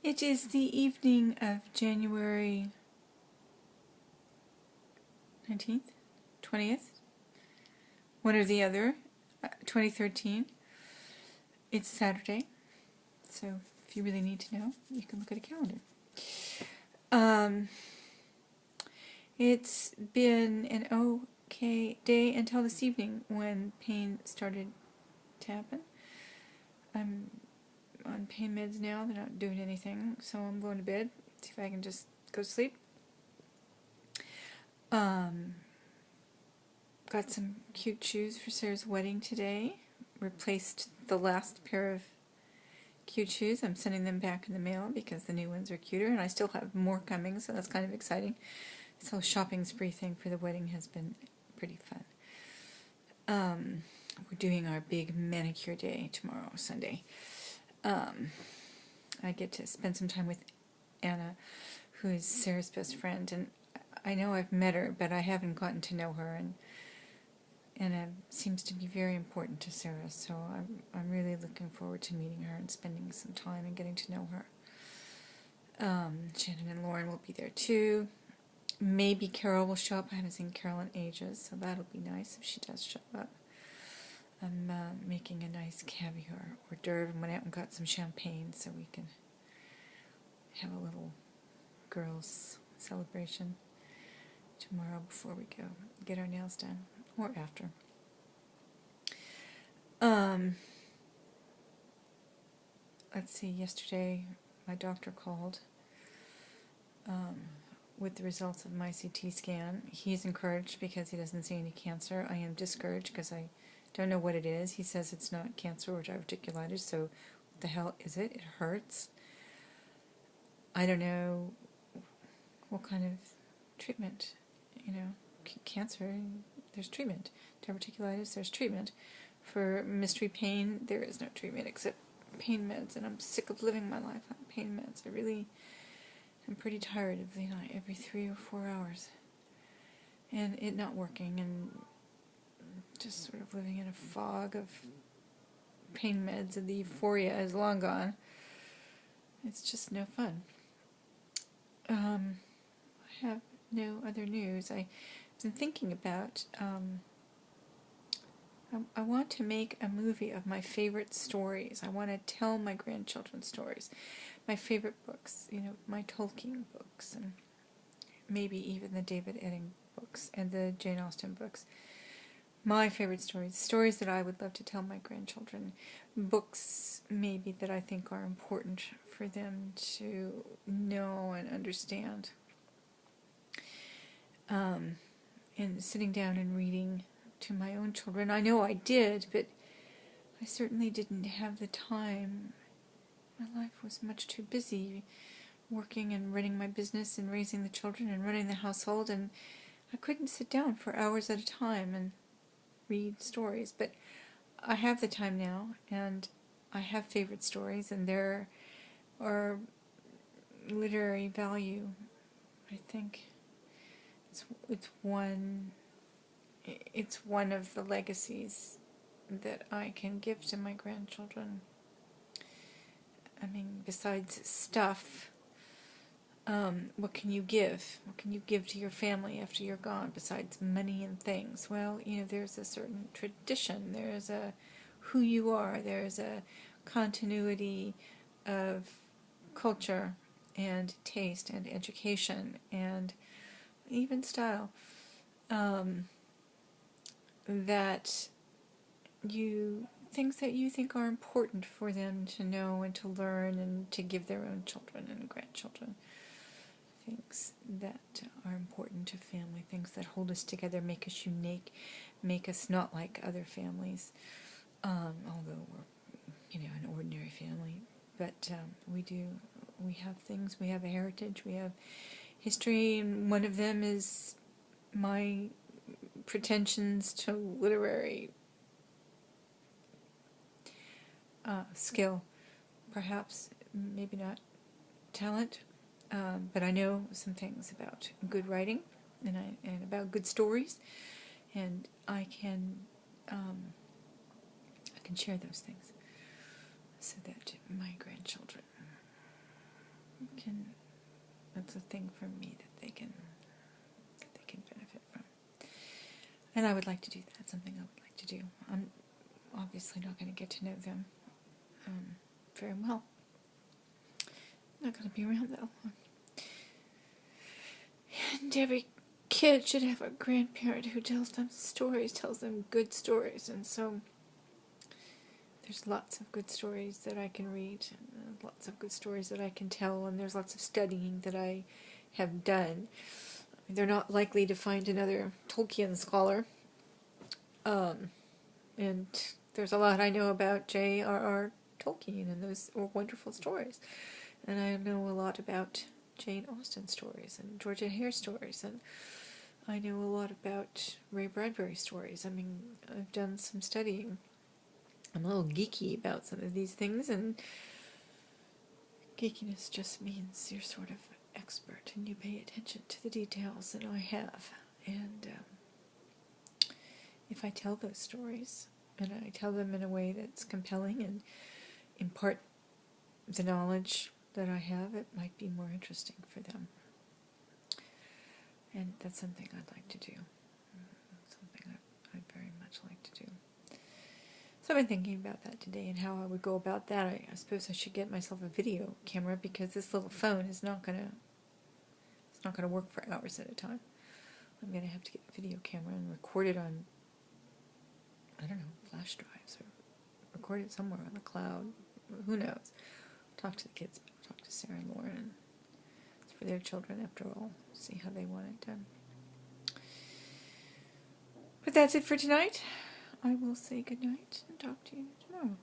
It is the evening of January 19th, 20th, one or the other, 2013. It's Saturday, so if you really need to know, you can look at a calendar. It's been an okay day until this evening when pain started to happen. I'm on pain meds now. They're not doing anything, so I'm going to bed, see if I can just go to sleep. Got some cute shoes for Sarah's wedding today. Replaced the last pair of cute shoes. I'm sending them back in the mail because the new ones are cuter, and I still have more coming, so that's kind of exciting. This whole shopping spree thing for the wedding has been pretty fun. We're doing our big manicure day tomorrow, Sunday. I get to spend some time with Anna, who is Sarah's best friend, and I know I've met her, but I haven't gotten to know her, and Anna seems to be very important to Sarah, so I'm really looking forward to meeting her and spending some time and getting to know her. Shannon and Lauren will be there too. Maybe Carol will show up. I haven't seen Carol in ages, so that'll be nice if she does show up. I'm making a nice caviar hors d'oeuvre and went out and got some champagne so we can have a little girls' celebration tomorrow before we go get our nails done, or after. Let's see, yesterday my doctor called with the results of my CT scan. He's encouraged because he doesn't see any cancer. I am discouraged because I don't know what it is. He says it's not cancer or diverticulitis, so what the hell is it? It hurts. I don't know what kind of treatment, cancer, there's treatment. Diverticulitis, there's treatment. For mystery pain, there is no treatment except pain meds, and I'm sick of living my life on pain meds. I'm pretty tired of every 3 or 4 hours, and it not working, and just sort of living in a fog of pain meds, and the euphoria is long gone. It's just no fun. I have no other news. I've been thinking about, I want to make a movie of my favorite stories. I want to tell my grandchildren stories. My favorite books, my Tolkien books, and maybe even the David Edding books and the Jane Austen books. My favorite stories that I would love to tell my grandchildren. Books maybe that I think are important for them to know and understand. And sitting down and reading to my own children. I know I did, but I certainly didn't have the time. My life was much too busy working and running my business and raising the children and running the household, and I couldn't sit down for hours at a time and read stories. But I have the time now, and I have favorite stories, and there are literary value. I think it's one of the legacies that I can give to my grandchildren. I mean, besides stuff, what can you give? What can you give to your family after you're gone besides money and things? Well, there's a certain tradition. There's a who you are. There's a continuity of culture and taste and education and even style. Things that you think are important for them to know and to learn and to give their own children and grandchildren. Things that are important to family, things that hold us together, make us unique, make us not like other families, although we're, an ordinary family. But we have things, we have a heritage, we have history, and one of them is my pretensions to literary skill, perhaps, maybe not talent, but I know some things about good writing and about good stories, and I can share those things so that my grandchildren that's a thing for me that they can benefit from. And I would like to do that. It's something I would like to do. I'm obviously not going to get to know them very well. I'm not going to be around that long. And every kid should have a grandparent who tells them stories, tells them good stories. And so there's lots of good stories that I can read, and lots of good stories that I can tell, and there's lots of studying that I have done. They're not likely to find another Tolkien scholar. And there's a lot I know about J.R.R. Tolkien and those wonderful stories. And I know a lot about Jane Austen stories and Georgia Hare stories, and I know a lot about Ray Bradbury stories. I mean, I've done some studying. I'm a little geeky about some of these things, and geekiness just means you're sort of expert and you pay attention to the details, and I have. And if I tell those stories, and I tell them in a way that's compelling and impart the knowledge that I have, it might be more interesting for them. And that's something I'd like to do. Something I'd very much like to do. So I've been thinking about that today and how I would go about that. I suppose I should get myself a video camera, because this little phone is not gonna work for hours at a time. I'm gonna have to get a video camera and record it on, I don't know, flash drives, or record it somewhere on the cloud. Who knows? Talk to the kids, talk to Sarah and Lauren. It's for their children after all. See how they want it done. But that's it for tonight. I will say good night and talk to you tomorrow.